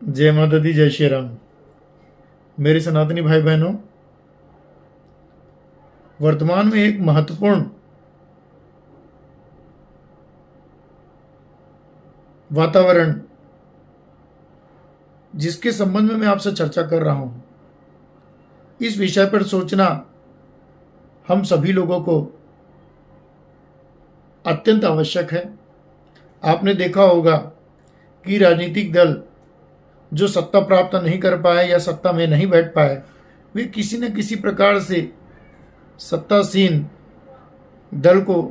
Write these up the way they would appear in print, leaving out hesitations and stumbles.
जय माता दी, जय श्री राम। मेरे सनातनी भाई बहनों, वर्तमान में एक महत्वपूर्ण वातावरण जिसके संबंध में मैं आपसे चर्चा कर रहा हूं, इस विषय पर सोचना हम सभी लोगों को अत्यंत आवश्यक है। आपने देखा होगा कि राजनीतिक दल जो सत्ता प्राप्त नहीं कर पाए या सत्ता में नहीं बैठ पाए, वे किसी न किसी प्रकार से सत्तासीन दल को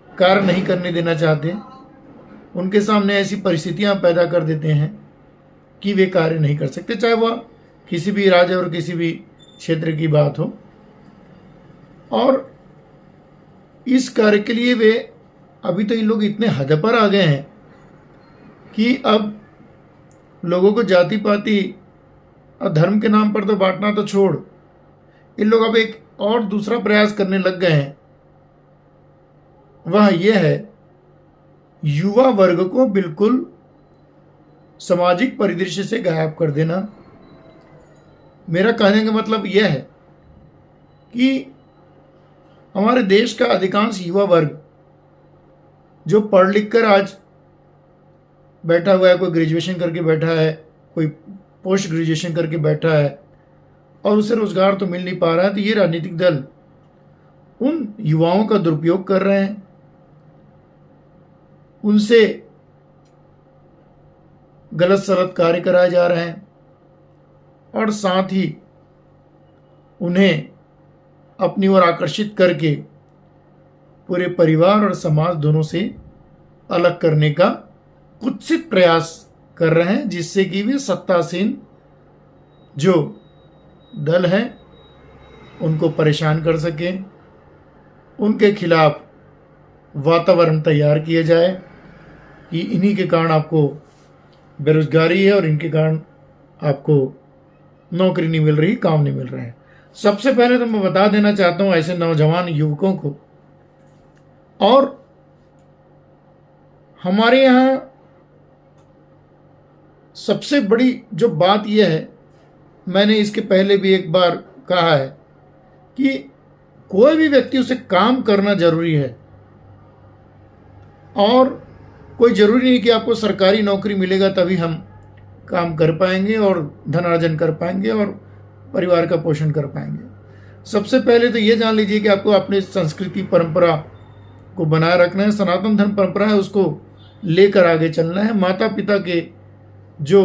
कार्य नहीं करने देना चाहते। उनके सामने ऐसी परिस्थितियां पैदा कर देते हैं कि वे कार्य नहीं कर सकते, चाहे वह किसी भी राज्य और किसी भी क्षेत्र की बात हो। और इस कार्य के लिए वे अभी तो इन लोग इतने हद पर आ गए हैं कि अब लोगों को जाति पाति और धर्म के नाम पर तो बांटना तो छोड़, इन लोग अब एक और दूसरा प्रयास करने लग गए हैं। वह यह है युवा वर्ग को बिल्कुल सामाजिक परिदृश्य से गायब कर देना। मेरा कहने का मतलब यह है कि हमारे देश का अधिकांश युवा वर्ग जो पढ़ लिख कर आज बैठा हुआ है, कोई ग्रेजुएशन करके बैठा है, कोई पोस्ट ग्रेजुएशन करके बैठा है और उसे रोजगार तो मिल नहीं पा रहा है, तो ये राजनीतिक दल उन युवाओं का दुरुपयोग कर रहे हैं, उनसे गलत सलत कार्य कराए जा रहे हैं और साथ ही उन्हें अपनी ओर आकर्षित करके पूरे परिवार और समाज दोनों से अलग करने का कुत्सित प्रयास कर रहे हैं, जिससे कि वे सत्तासीन जो दल है उनको परेशान कर सकें, उनके खिलाफ वातावरण तैयार किया जाए कि इन्हीं के कारण आपको बेरोजगारी है और इनके कारण आपको नौकरी नहीं मिल रही, काम नहीं मिल रहा है। सबसे पहले तो मैं बता देना चाहता हूं ऐसे नौजवान युवकों को, और हमारे यहाँ सबसे बड़ी जो बात यह है, मैंने इसके पहले भी एक बार कहा है कि कोई भी व्यक्ति उसे काम करना जरूरी है और कोई जरूरी नहीं कि आपको सरकारी नौकरी मिलेगा तभी हम काम कर पाएंगे और धनार्जन कर पाएंगे और परिवार का पोषण कर पाएंगे। सबसे पहले तो ये जान लीजिए कि आपको अपनी संस्कृति परंपरा को बनाए रखना है। सनातन धर्म परंपरा है, उसको लेकर आगे चलना है। माता पिता के जो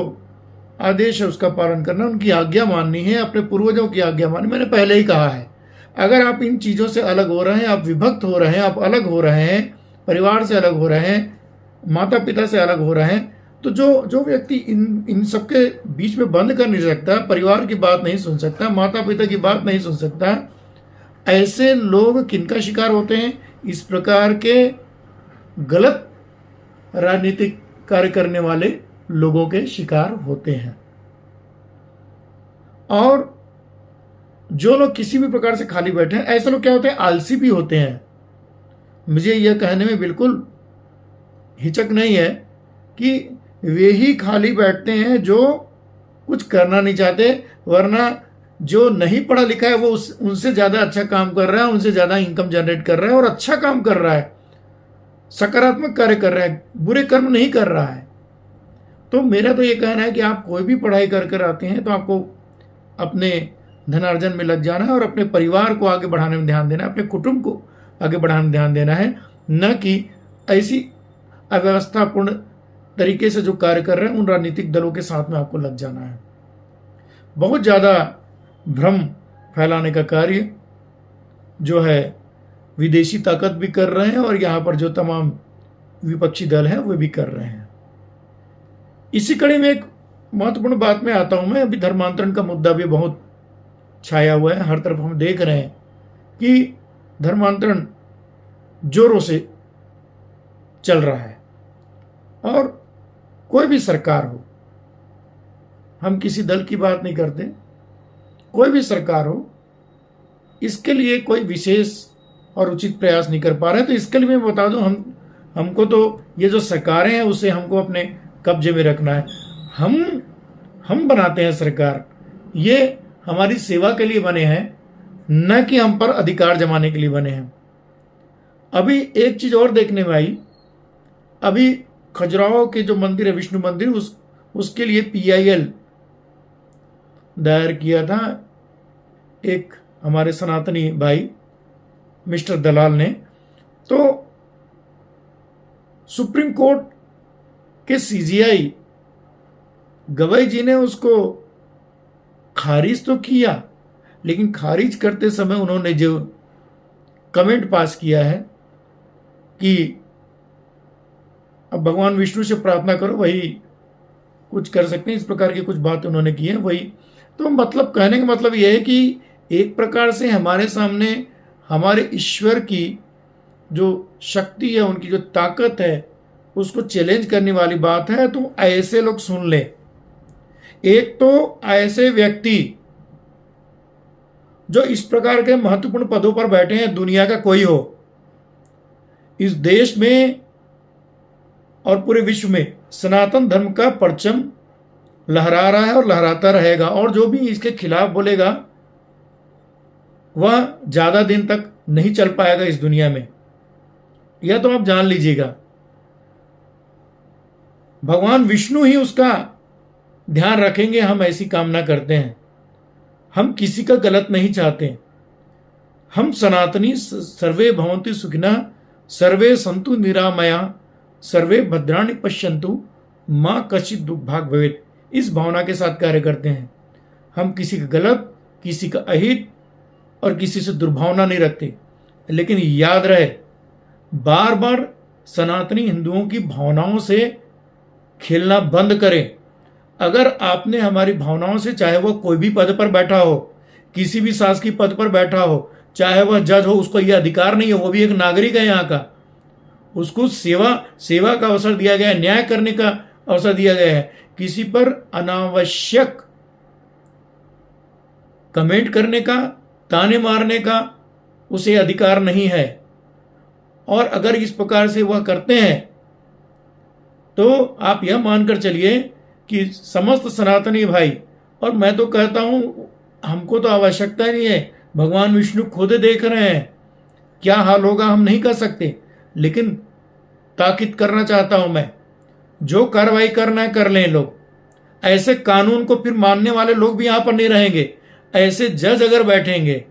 आदेश है उसका पालन करना, उनकी आज्ञा माननी है, अपने पूर्वजों की आज्ञा माननी। मैंने पहले ही कहा है, अगर आप इन चीज़ों से अलग हो रहे हैं, आप विभक्त हो रहे हैं, आप अलग हो रहे हैं, परिवार से अलग हो रहे हैं, माता पिता से अलग हो रहे हैं, तो जो व्यक्ति इन सबके बीच में बंद कर नहीं सकता, परिवार की बात नहीं सुन सकता, माता पिता की बात नहीं सुन सकता, ऐसे लोग किनका शिकार होते हैं? इस प्रकार के गलत राजनीतिक कार्य करने वाले लोगों के शिकार होते हैं। और जो लोग किसी भी प्रकार से खाली बैठे हैं, ऐसे लोग क्या होते हैं? आलसी भी होते हैं। मुझे यह कहने में बिल्कुल हिचक नहीं है कि वे ही खाली बैठते हैं जो कुछ करना नहीं चाहते, वरना जो नहीं पढ़ा लिखा है वो उनसे ज़्यादा अच्छा काम कर रहा है, उनसे ज़्यादा इनकम जनरेट कर रहा है और अच्छा काम कर रहा है, सकारात्मक कार्य कर रहा है, बुरे कर्म नहीं कर रहा है। तो मेरा तो ये कहना है कि आप कोई भी पढ़ाई कर कर आते हैं तो आपको अपने धनार्जन में लग जाना है और अपने परिवार को आगे बढ़ाने में ध्यान देना है, अपने कुटुंब को आगे बढ़ाने में ध्यान देना है, न कि ऐसी अव्यवस्थापूर्ण तरीके से जो कार्य कर रहे हैं उन राजनीतिक दलों के साथ में आपको लग जाना है। बहुत ज़्यादा भ्रम फैलाने का कार्य जो है विदेशी ताकत भी कर रहे हैं और यहाँ पर जो तमाम विपक्षी दल हैं वे भी कर रहे हैं। इसी कड़ी में एक महत्वपूर्ण बात में आता हूं मैं। अभी धर्मांतरण का मुद्दा भी बहुत छाया हुआ है, हर तरफ हम देख रहे हैं कि धर्मांतरण जोरों से चल रहा है। और कोई भी सरकार हो, हम किसी दल की बात नहीं करते, कोई भी सरकार हो, इसके लिए कोई विशेष और उचित प्रयास नहीं कर पा रहे। तो इसके लिए मैं बता दूं, हमको तो ये जो सरकारें हैं उसे हमको अपने कब्जे में रखना है। हम हम बनाते हैं सरकार, ये हमारी सेवा के लिए बने हैं, न कि हम पर अधिकार जमाने के लिए बने हैं। अभी एक चीज और देखने में आई, अभी खजुराहो के जो मंदिर है विष्णु मंदिर, उसके लिए PIL दायर किया था एक हमारे सनातनी भाई मिस्टर दलाल ने। तो सुप्रीम कोर्ट के CJI गवई जी ने उसको खारिज तो किया, लेकिन खारिज करते समय उन्होंने जो कमेंट पास किया है कि अब भगवान विष्णु से प्रार्थना करो, वही कुछ कर सकते हैं, इस प्रकार की कुछ बात उन्होंने की है। वही तो मतलब कहने का मतलब यह है कि एक प्रकार से हमारे सामने हमारे ईश्वर की जो शक्ति है, उनकी जो ताकत है, उसको चैलेंज करने वाली बात है। तो ऐसे लोग सुन ले। एक तो ऐसे व्यक्ति जो इस प्रकार के महत्वपूर्ण पदों पर बैठे हैं, दुनिया का कोई हो, इस देश में और पूरे विश्व में सनातन धर्म का परचम लहरा रहा है और लहराता रहेगा, और जो भी इसके खिलाफ बोलेगा वह ज्यादा दिन तक नहीं चल पाएगा इस दुनिया में, यह तो आप जान लीजिएगा। भगवान विष्णु ही उसका ध्यान रखेंगे, हम ऐसी कामना करते हैं। हम किसी का गलत नहीं चाहते। हम सनातनी सर्वे भवन्तु सुखिनः, सर्वे सन्तु निरामया, सर्वे भद्राणि पश्यन्तु, मां कश्चित् दुर्भाग् भवेत्, इस भावना के साथ कार्य करते हैं। हम किसी का गलत, किसी का अहित और किसी से दुर्भावना नहीं रखते। लेकिन याद रहे, बार बार सनातनी हिंदुओं की भावनाओं से खेलना बंद करें। अगर आपने हमारी भावनाओं से, चाहे वह कोई भी पद पर बैठा हो, किसी भी शासकीय पद पर बैठा हो, चाहे वह जज हो, उसको यह अधिकार नहीं है, वो भी एक नागरिक है यहाँ का, उसको सेवा का अवसर दिया गया है, न्याय करने का अवसर दिया गया है। किसी पर अनावश्यक कमेंट करने का, ताने मारने का उसे अधिकार नहीं है। और अगर इस प्रकार से वह करते हैं तो आप यह मानकर चलिए कि समस्त सनातनी भाई, और मैं तो कहता हूं हमको तो आवश्यकता नहीं है, भगवान विष्णु खुद देख रहे हैं, क्या हाल होगा हम नहीं कर सकते, लेकिन ताकीद करना चाहता हूं मैं, जो कार्रवाई करना है कर लें लोग। ऐसे कानून को फिर मानने वाले लोग भी यहां पर नहीं रहेंगे। ऐसे जज अगर बैठेंगे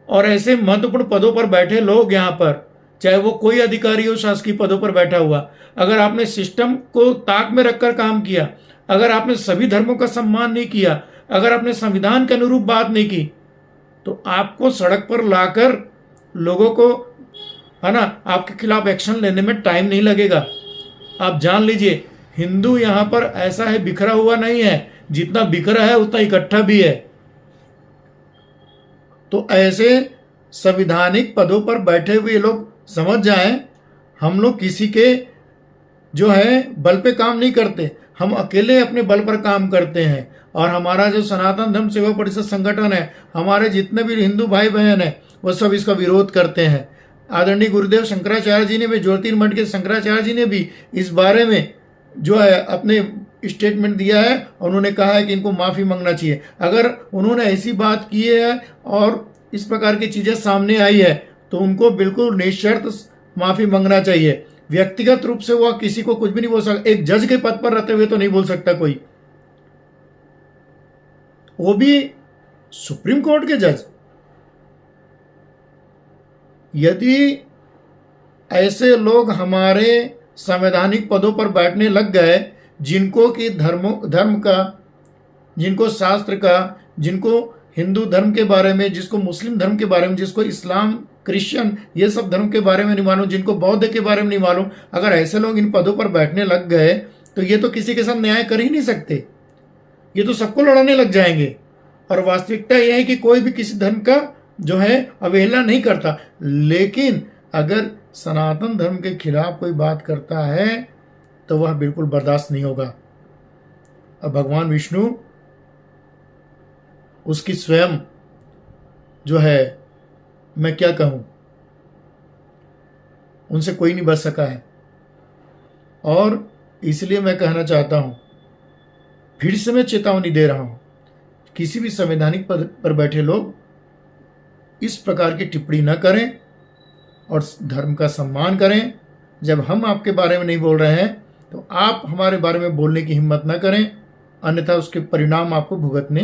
और ऐसे महत्वपूर्ण पदों पर बैठे लोग यहां पर, चाहे वो कोई अधिकारी हो शासकीय पदों पर बैठा हुआ, अगर आपने सिस्टम को ताक में रखकर काम किया, अगर आपने सभी धर्मों का सम्मान नहीं किया, अगर आपने संविधान के अनुरूप बात नहीं की, तो आपको सड़क पर लाकर लोगों को, है ना, आपके खिलाफ एक्शन लेने में टाइम नहीं लगेगा। आप जान लीजिए, हिंदू यहां पर ऐसा है बिखरा हुआ नहीं है, जितना बिखरा है उतना इकट्ठा भी है। तो ऐसे संवैधानिक पदों पर बैठे हुए लोग समझ जाएं, हम लोग किसी के जो है बल पे काम नहीं करते, हम अकेले अपने बल पर काम करते हैं। और हमारा जो सनातन धर्म सेवा परिषद संगठन है, हमारे जितने भी हिंदू भाई बहन हैं, वो सब इसका विरोध करते हैं। आदरणीय गुरुदेव शंकराचार्य जी ने भी, ज्योतिर्मठ के शंकराचार्य जी ने भी इस बारे में जो है अपने स्टेटमेंट दिया है, और उन्होंने कहा है कि इनको माफ़ी मांगना चाहिए। अगर उन्होंने ऐसी बात की है और इस प्रकार की चीज़ें सामने आई है, तो उनको बिल्कुल निशर्त माफ़ी मांगना चाहिए। व्यक्तिगत रूप से वह किसी को कुछ भी नहीं बोल सकता। एक जज के पद पर रहते हुए तो नहीं बोल सकता कोई, वो भी सुप्रीम कोर्ट के जज। यदि ऐसे लोग हमारे संवैधानिक पदों पर बैठने लग गए, जिनको कि धर्म का, जिनको शास्त्र का, जिनको हिंदू धर्म के बारे में, जिसको मुस्लिम धर्म के बारे में, जिसको इस्लाम, क्रिश्चियन, ये सब धर्म के बारे में नहीं मालूम, जिनको बौद्ध के बारे में नहीं मालूम, अगर ऐसे लोग इन पदों पर बैठने लग गए, तो ये तो किसी के साथ न्याय कर ही नहीं सकते, ये तो सबको लड़ाने लग जाएंगे। और वास्तविकता यह है कि कोई भी किसी धर्म का जो है अवहेलना नहीं करता, लेकिन अगर सनातन धर्म के खिलाफ कोई बात करता है तो वह बिल्कुल बर्दाश्त नहीं होगा। अब भगवान विष्णु, उसकी स्वयं जो है, मैं क्या कहूं, उनसे कोई नहीं बच सका है। और इसलिए मैं कहना चाहता हूं, फिर से मैं चेतावनी दे रहा हूं, किसी भी संवैधानिक पद पर बैठे लोग इस प्रकार की टिप्पणी न करें और धर्म का सम्मान करें। जब हम आपके बारे में नहीं बोल रहे हैं तो आप हमारे बारे में बोलने की हिम्मत न करें, अन्यथा उसके परिणाम आपको भुगतने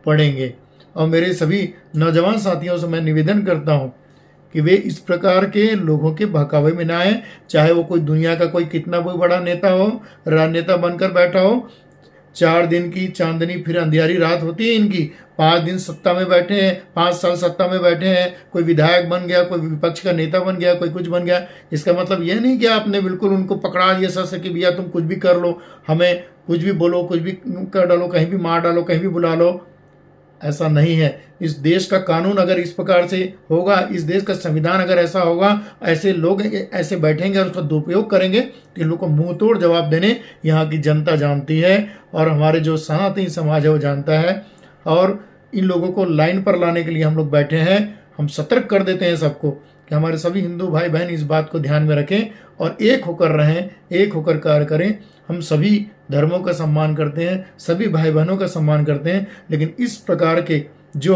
पड़ेंगे। और मेरे सभी नौजवान साथियों से मैं निवेदन करता हूं कि वे इस प्रकार के लोगों के बहकावे में ना आए, चाहे वो कोई दुनिया का कोई कितना भी बड़ा नेता हो, राजनेता बनकर बैठा हो। 4 दिन की चांदनी फिर अंधियारी रात होती है इनकी। 5 दिन सत्ता में बैठे हैं, 5 साल सत्ता में बैठे हैं, कोई विधायक बन गया, कोई विपक्ष का नेता बन गया, कोई कुछ बन गया। इसका मतलब यह नहीं कि आपने बिल्कुल उनको पकड़ा दिया सर कि भैया तुम कुछ भी कर लो, हमें कुछ भी बोलो, कुछ भी कर डालो, कहीं भी मार डालो, कहीं भी बुला लो। ऐसा नहीं है। इस देश का कानून अगर इस प्रकार से होगा, इस देश का संविधान अगर ऐसा होगा, ऐसे लोग ऐसे बैठेंगे और उसका दुरुपयोग करेंगे तो इन लोगों को मुंह तोड़ जवाब देने यहाँ की जनता जानती है और हमारे जो सनातनी समाज है वो जानता है। और इन लोगों को लाइन पर लाने के लिए हम लोग बैठे हैं। हम सतर्क कर देते हैं सबको कि हमारे सभी हिंदू भाई बहन इस बात को ध्यान में रखें और एक होकर रहें, एक होकर कार्य करें। हम सभी धर्मों का सम्मान करते हैं, सभी भाई बहनों का सम्मान करते हैं, लेकिन इस प्रकार के जो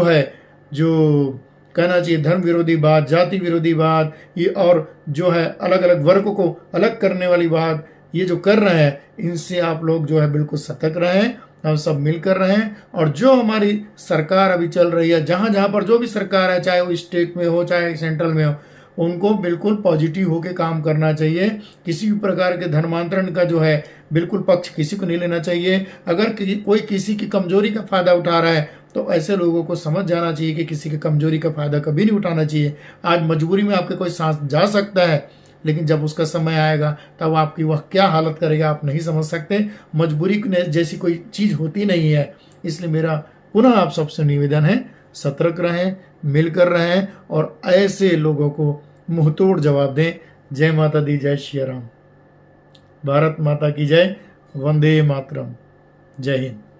कहना चाहिए धर्म विरोधी बात, जाति विरोधी बात, ये और जो है अलग अलग वर्गों को अलग करने वाली बात, ये जो कर रहे हैं, इनसे आप लोग जो है बिल्कुल सतर्क रहें। हम सब मिलकर रहें और जो हमारी सरकार अभी चल रही है, जहाँ जहाँ पर जो भी सरकार है, चाहे वो स्टेट में हो चाहे सेंट्रल में हो, उनको बिल्कुल पॉजिटिव होकर काम करना चाहिए। किसी भी प्रकार के धर्मांतरण का जो है बिल्कुल पक्ष किसी को नहीं लेना चाहिए। अगर कोई किसी की कमजोरी का फायदा उठा रहा है तो ऐसे लोगों को समझ जाना चाहिए कि किसी की कमजोरी का फायदा कभी नहीं उठाना चाहिए। आज मजबूरी में आपके कोई सांस जा सकता है, लेकिन जब उसका समय आएगा तब आपकी वह क्या हालत करेगा आप नहीं समझ सकते। मजबूरी जैसी कोई चीज़ होती नहीं है। इसलिए मेरा पुनः आप सबसे निवेदन है, सतर्क रहें, मिलकर रहें और ऐसे लोगों को मुंहतोड़ जवाब दें। जय माता दी, जय श्री राम। भारत माता की जय। वंदे मातरम। जय हिंद।